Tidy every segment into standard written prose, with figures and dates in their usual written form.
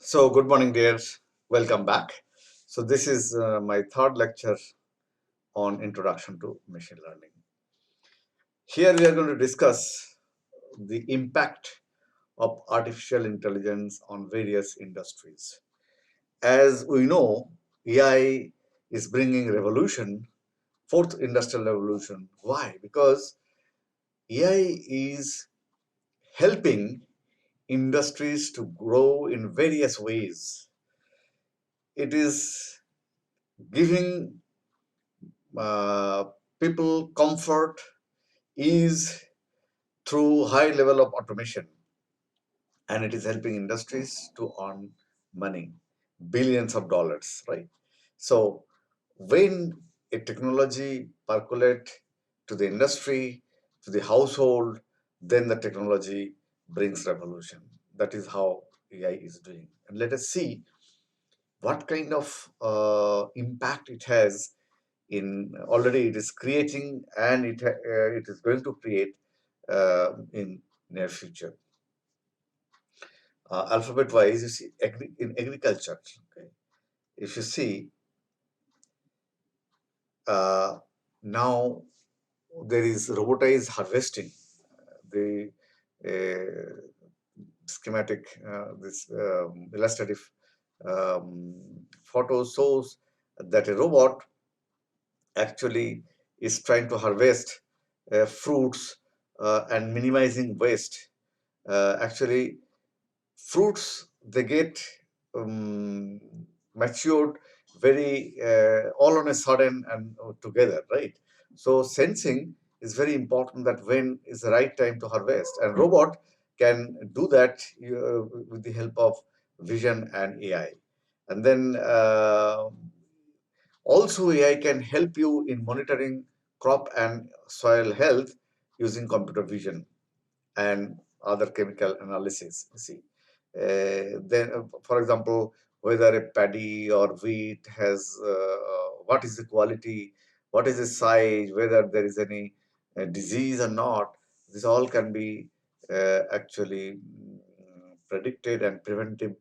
So, good morning, dears. Welcome back. So, this is my third lecture on Introduction to Machine Learning. Here, we are going to discuss the impact of artificial intelligence on various industries. As we know, AI is bringing revolution, fourth industrial revolution. Why? Because AI is helping industries to grow in various ways. It is giving uh, people comfort, ease through high level of automation, and it is helping industries to earn money, billions of dollars, right? So when a technology percolate to the industry, to the household, then the technology brings revolution. That is how AI is doing. And let us see what kind of impact it has in already it is creating, and it is going to create in near future. Alphabet wise, you see in agriculture, okay, if you see uh, now there is robotized harvesting. The schematic, this illustrative um, photo shows that a robot actually is trying to harvest fruits and minimizing waste. Actually, fruits they get um, matured very all on a sudden and together, right? So sensing is very important, that when is the right time to harvest, and robot can do that with the help of vision and AI. And then also, AI can help you in monitoring crop and soil health using computer vision and other chemical analysis. You see, for example, whether a paddy or wheat has what is the quality, what is the size, whether there is any disease or not. This all can be actually predicted, and preventive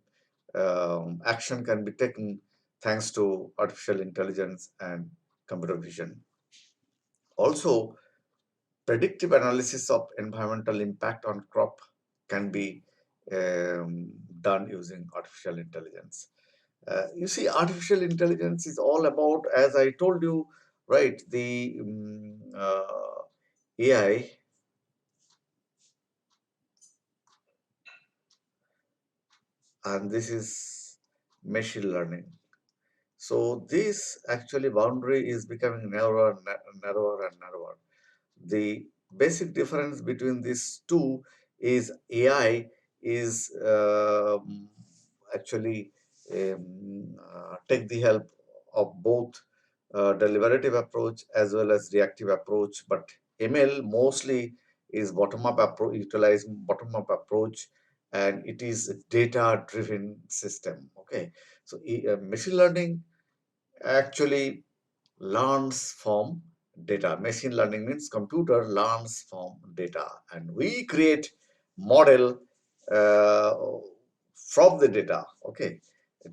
action can be taken thanks to artificial intelligence and computer vision. Also, predictive analysis of environmental impact on crop can be done using artificial intelligence. You see, artificial intelligence is all about, as I told you, right, the AI, and this is machine learning. So this actually boundary is becoming narrower, narrower and narrower. The basic difference between these two is AI is actually take the help of both deliberative approach as well as reactive approach, but ML mostly is bottom-up approach, utilizing bottom-up approach, and it is a data-driven system. Okay, so machine learning actually learns from data. Machine learning means computer learns from data, and we create model uh, from the data, okay,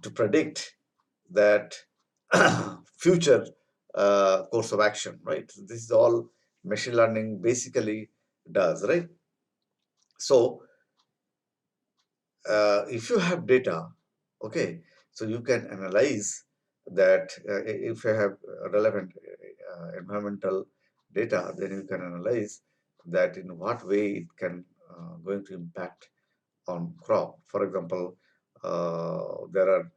to predict that future course of action, right? So this is all machine learning basically does, right? So if you have data, okay, so you can analyze that. If you have relevant environmental data, then you can analyze that in what way it can going to impact on crop. For example, there are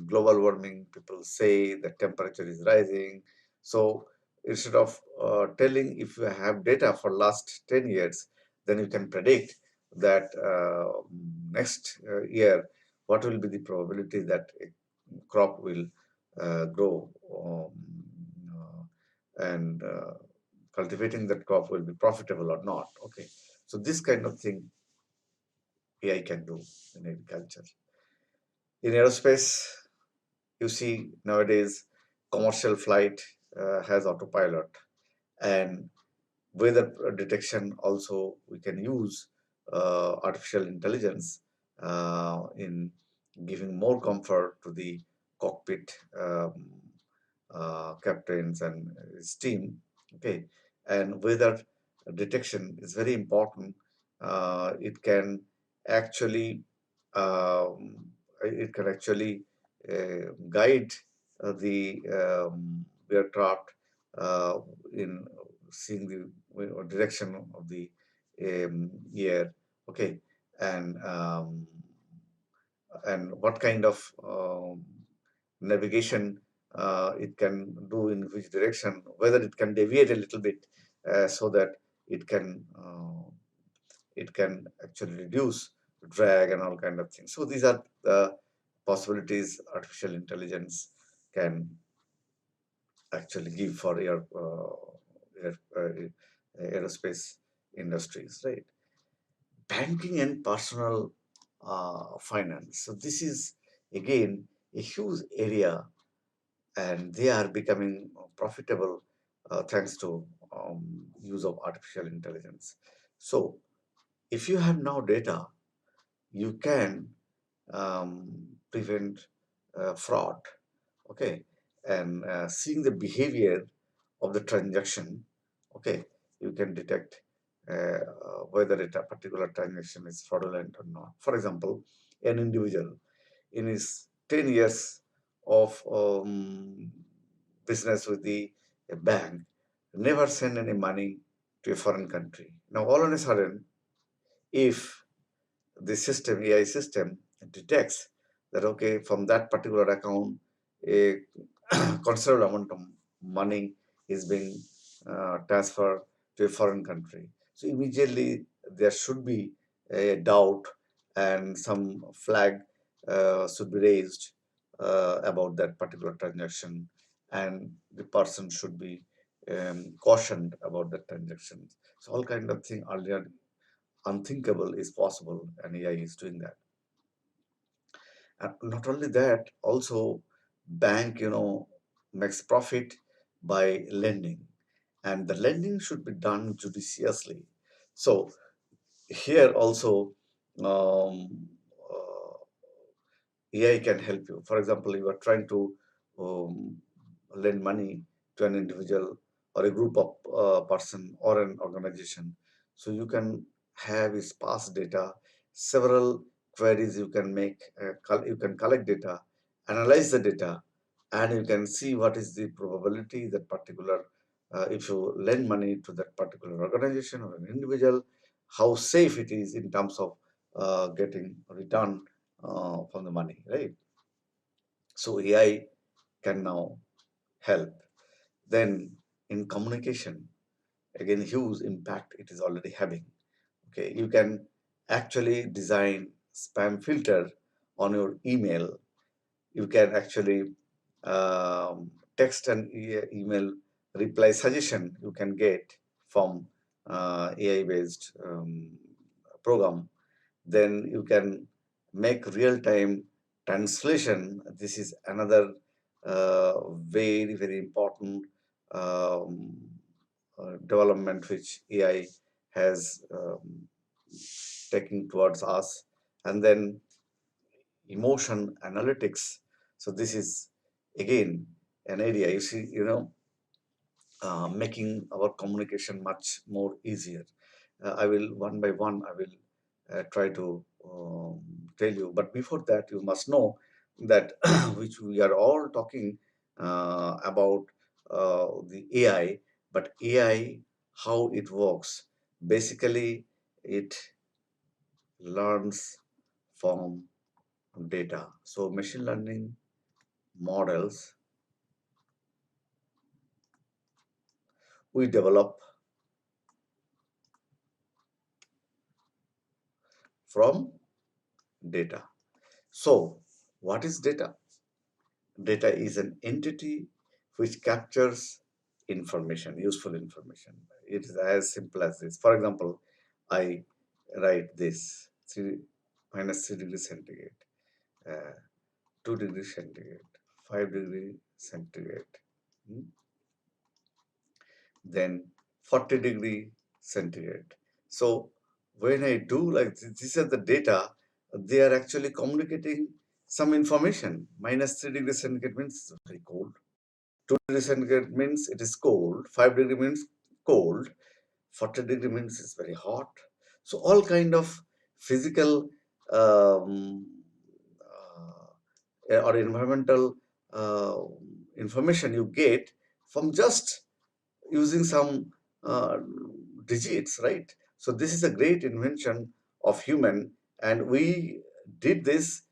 global warming. People say the temperature is rising. So instead of telling, if you have data for last 10 years, then you can predict that next year, what will be the probability that a crop will grow, and cultivating that crop will be profitable or not. Okay, so this kind of thing AI can do in agriculture. In aerospace, you see nowadays commercial flight has autopilot, and weather detection also we can use artificial intelligence in giving more comfort to the cockpit captains and his team. Okay, and weather detection is very important. It can actually guide the aircraft in seeing the direction of the air. Okay, and what kind of navigation it can do in which direction, whether it can deviate a little bit so that it can actually reduce drag and all kind of things. So these are the possibilities artificial intelligence can actually give for air, aerospace industries, right? Banking and personal finance. So this is again a huge area, and they are becoming profitable thanks to use of artificial intelligence. So if you have now data, you can prevent fraud. Okay, and seeing the behavior of the transaction. Okay, you can detect whether a particular transaction is fraudulent or not. For example, an individual in his 10 years of business with the a bank never send any money to a foreign country. Now, all of a sudden, if the system, AI system, detects that, okay, from that particular account, a considerable amount of money is being transferred to a foreign country. So immediately there should be a doubt and some flag should be raised about that particular transaction, and the person should be cautioned about the transaction. So all kind of thing earlier unthinkable is possible, and AI is doing that. And not only that, also bank, makes profit by lending, and the lending should be done judiciously. So here also, um, AI can help you. For example, you are trying to um, lend money to an individual or a group of person or an organization. So you can have his past data, several queries you can make, you can collect data, analyze the data, and you can see what is the probability that particular, if you lend money to that particular organization or an individual, how safe it is in terms of getting return from the money, right? So AI can now help. Then in communication, again, huge impact it is already having. Okay, you can actually design spam filter on your email. You can actually text and email reply suggestion you can get from AI based program. Then you can make real-time translation. This is another very, very important um, development which AI has taken towards us. And then emotion analytics. So this is again an area, you see, making our communication much more easier. I will one by one, I will try to tell you. But before that, you must know that which we are all talking about the AI, but AI, how it works. Basically, it learns from data. So machine learning models we develop from data. So what is data? Data is an entity which captures information, useful information. It is as simple as this. For example, I write this 3 minus 3 degrees centigrade, uh, 2 degrees centigrade, 5 degree centigrade, hmm, then 40-degree centigrade. So when I do like this, these are the data, they are actually communicating some information. Minus 3 degrees centigrade means it's very cold. 2 degrees centigrade means it is cold. 5 degree means cold. 40 degree means it's very hot. So all kind of physical um, or environmental uh, information you get from just using some uh, digits, right? So this is a great invention of human, and we did this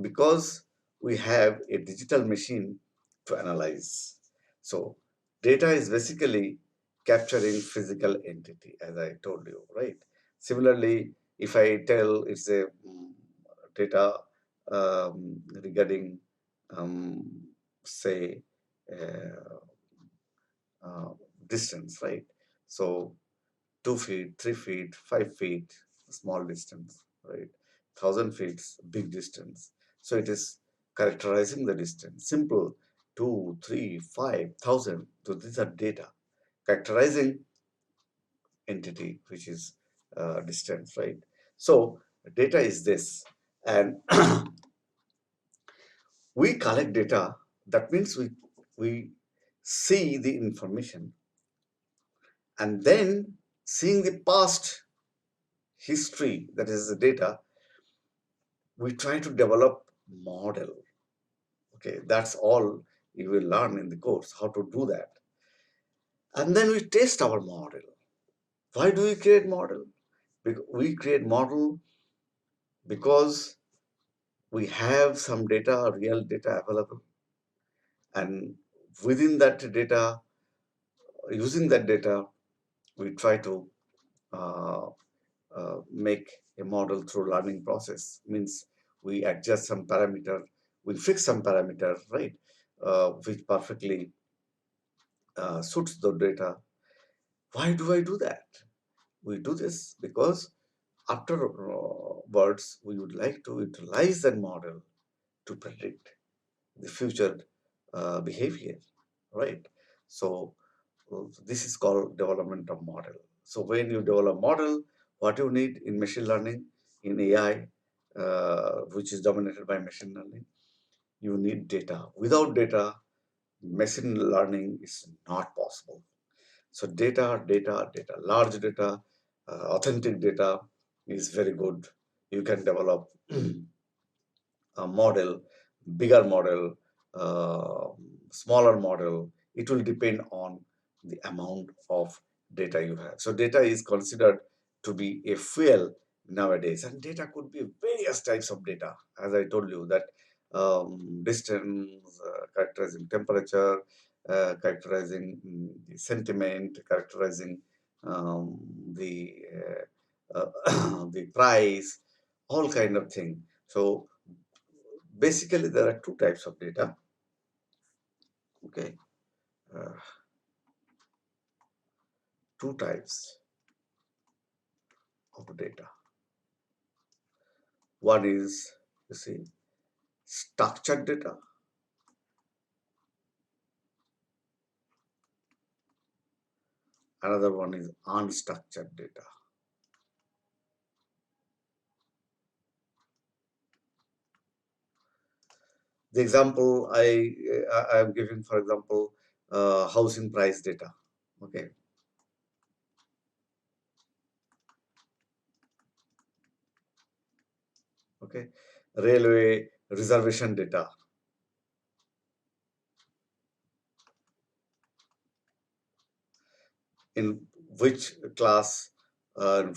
because we have a digital machine to analyze. So data is basically capturing physical entity, as I told you, right? Similarly, if I tell it's a data regarding, um, say, uh, uh, distance, right? So 2 feet, 3 feet, 5 feet, small distance, right? 1,000 feet, big distance. So it is characterizing the distance. Simple 2, 3, 5,000. So these are data characterizing entity, which is distance, right? So data is this, and we collect data. That means we see the information, and then seeing the past history, that is the data, we try to develop model. Okay, that's all you will learn in the course, how to do that. And then we test our model. Why do we create model? We create model because we have some data, real data available, and within that data, using that data, we try to uh, make a model through learning process. Means we adjust some parameter, we fix some parameter, right, which perfectly suits the data. Why do I do that? We do this because afterwards we would like to utilize that model to predict the future behavior, right? So this is called development of model. So when you develop model, what you need in machine learning, in AI, which is dominated by machine learning, you need data. Without data, machine learning is not possible. So data, data, data, large data, authentic data is very good. You can develop a model, bigger model, uh, smaller model. It will depend on the amount of data you have. So data is considered to be a fuel nowadays, and data could be various types of data. As I told you that distance, characterizing temperature, characterizing the sentiment, characterizing um, the the price, all kind of thing. So basically, there are two types of data. Okay, uh, two types of data. One is, you see, structured data. Another one is unstructured data. The example I am giving, for example, housing price data. Okay, okay, railway reservation data. In which class,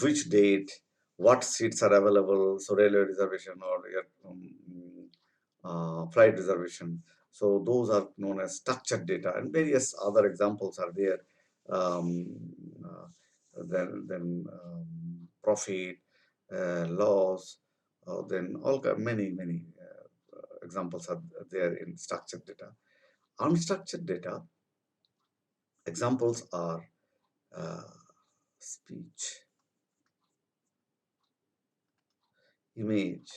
which date, what seats are available. So railway reservation or flight reservation. So those are known as structured data, and various other examples are there. Um, uh, then profit, loss, then many examples are there in structured data. Unstructured data examples are uh, speech, image,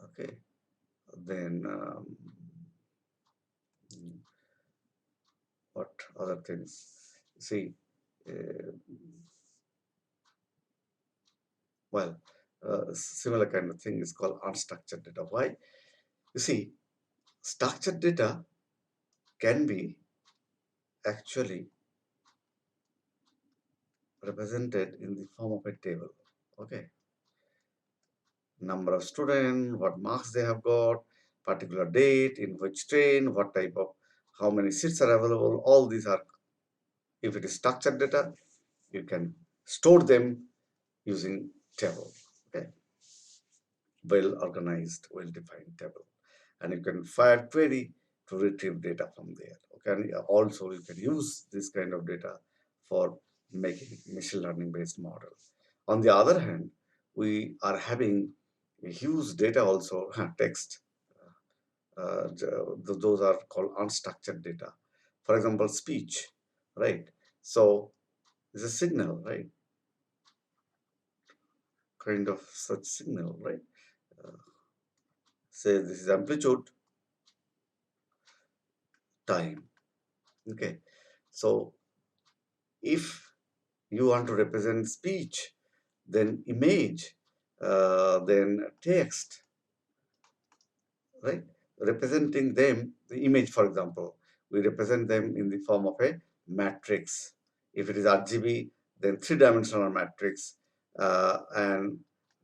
okay, then what other things? See, uh, well, similar kind of thing is called unstructured data. Why? You see, structured data can be actually represented in the form of a table. Okay, number of students, what marks they have got, particular date, in which train, what type of, how many seats are available. All these are, if it is structured data, you can store them using table. Okay, well organized, well defined table, and you can fire query to retrieve data from there. Okay, and also you can use this kind of data for making machine learning based model. On the other hand, we are having a huge data also, text. Those are called unstructured data. For example, speech, right? So it's a signal, right? Kind of such signal, right? Say this is amplitude, time. Okay, so if you want to represent speech, then image, then text, right? Representing them, the image, for example, we represent them in the form of a matrix. If it is RGB, then three-dimensional matrix, and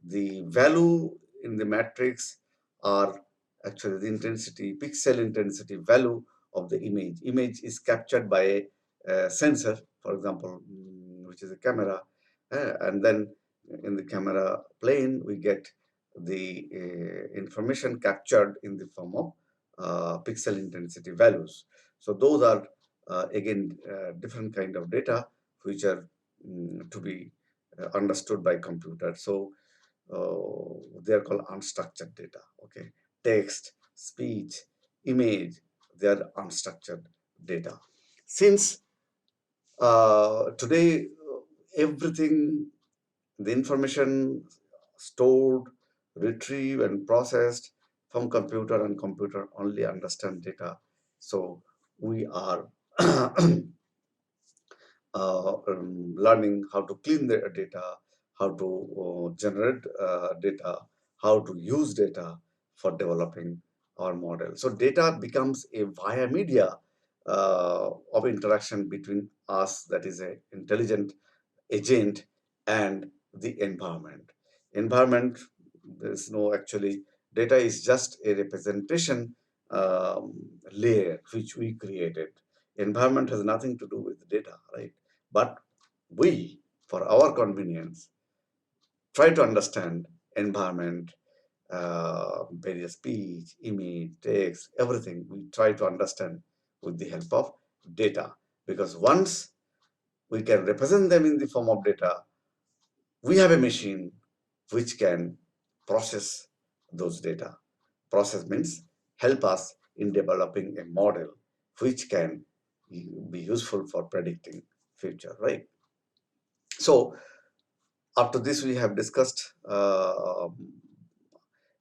the value in the matrix are actually the intensity, pixel intensity value of the image. Image is captured by a sensor, for example, which is a camera, and then in the camera plane we get the information captured in the form of pixel intensity values. So those are again different kind of data which are to be understood by computer. So they are called unstructured data. Okay, text, speech, image, they are unstructured data. Since today everything, the information stored, retrieved, and processed from computer, and computer only understand data. So we are learning how to clean the data, how to generate data, how to use data for developing our model. So data becomes a via media of interaction between us, that is a intelligent agent, and the environment. Environment, there's no actually, data is just a representation layer which we created. Environment has nothing to do with data, right? But we, for our convenience, try to understand environment, various speech, image, text, everything we try to understand with the help of data. Because once we can represent them in the form of data, we have a machine which can process those data. Process means help us in developing a model which can be useful for predicting future, right? So after this we have discussed, for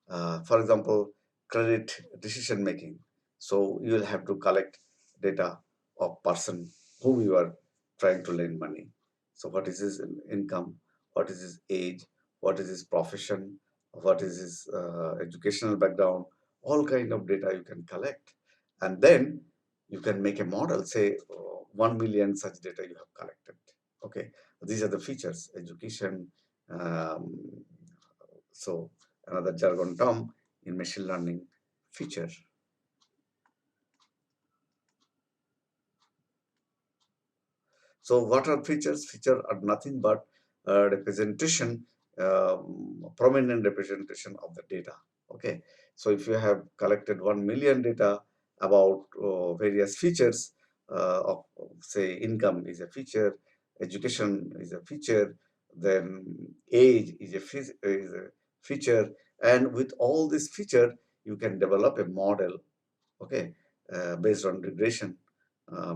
example, credit decision making. So you will have to collect data of person whom you are trying to lend money. So what is his income? What is his age? What is his profession? What is his educational background? All kind of data you can collect, and then you can make a model. Say 1 million such data you have collected. Okay, these are the features: education. Um, so another jargon term in machine learning, feature. So what are features? Feature are nothing but representation, prominent representation of the data. Okay. So if you have collected 1 million data about various features of, say, income is a feature, education is a feature, then age is a feature, and with all this feature, you can develop a model, okay, based on regression,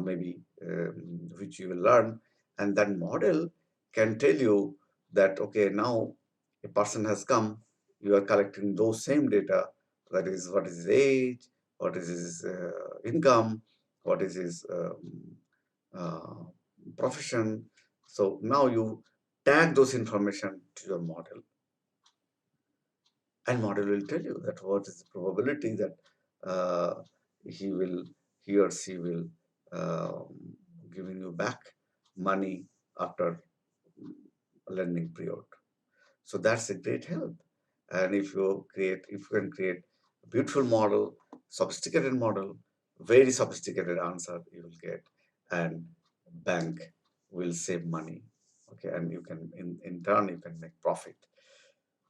maybe, which you will learn, and that model can tell you that, okay, now a person has come, you are collecting those same data, that is what is his age, what is his income, what is his uh, profession. So now you tag those information to your model, and model will tell you that what is the probability that uh, he will he or she will giving you back money after lending period. So that's a great help. And if you can create a beautiful model, sophisticated model, very sophisticated answer you will get, and bank will save money. Okay, and you can in turn you can make profit.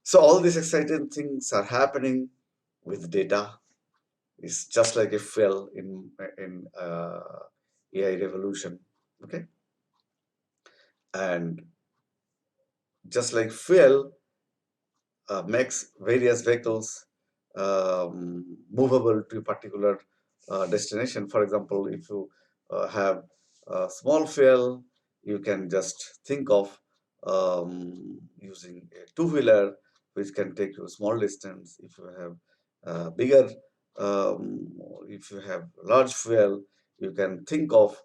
So all these exciting things are happening with data. It's just like a fuel in AI revolution. Okay, and just like fuel makes various vehicles movable to a particular destination. For example, if you have a small fuel, you can just think of using a two-wheeler, which can take you a small distance. If you have bigger, um, if you have large fuel, you can think of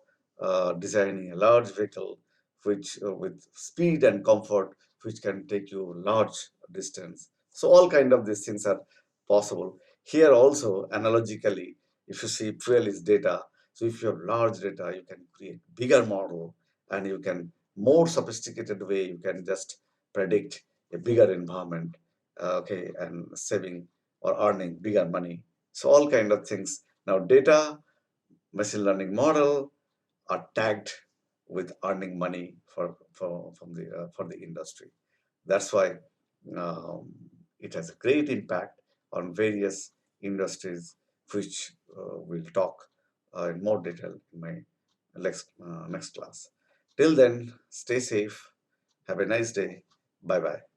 designing a large vehicle which with speed and comfort, which can take you large distance. So all kind of these things are possible. Here also, analogically, if you see fuel is data, so if you have large data, you can create bigger model, and you can more sophisticated way, you can just predict a bigger environment, okay, and saving or earning bigger money. So all kind of things. Now data, machine learning model are tagged with earning money for the industry. That's why um, it has a great impact on various industries, which we'll talk in more detail in my next class. Till then, stay safe. Have a nice day. Bye bye.